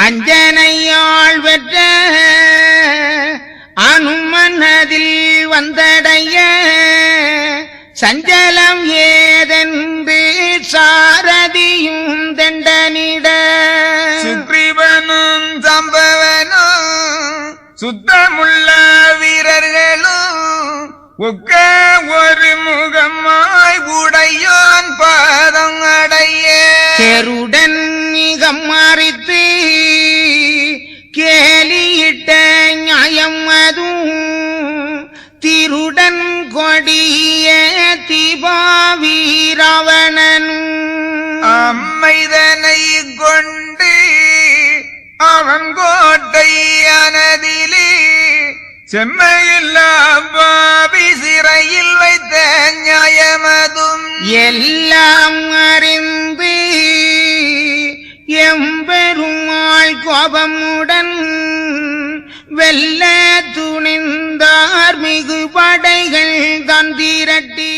அஞ்சனையாள் வெற்ற அனுமனதில் வந்தடைய சஞ்சலம் ஏதென்று சாரதியும் தண்டனிட சுக்ரீவனும் சம்பவனும் சுத்தமுள்ள வீரர்களும் ஒக்க ஒரு முகமாய் உடையோன் பாதம் அடைய கருடன் மிகம் மறித்து கேலியிட்ட நியாயம் அதுவும் திருடன் கொடிய தீபாவீரவணனும் அம்மைதனை கொண்டு அவன் கோட்டையானதிலே செம்மையில்லா பாவி சிறையில் வைத்த நியாயமதும் எல்லாம் அறிந்து எம்பெருமாள் கோபமுடன் வெல்ல துணிந்தார் மிகு படைகள் தான் திரட்டி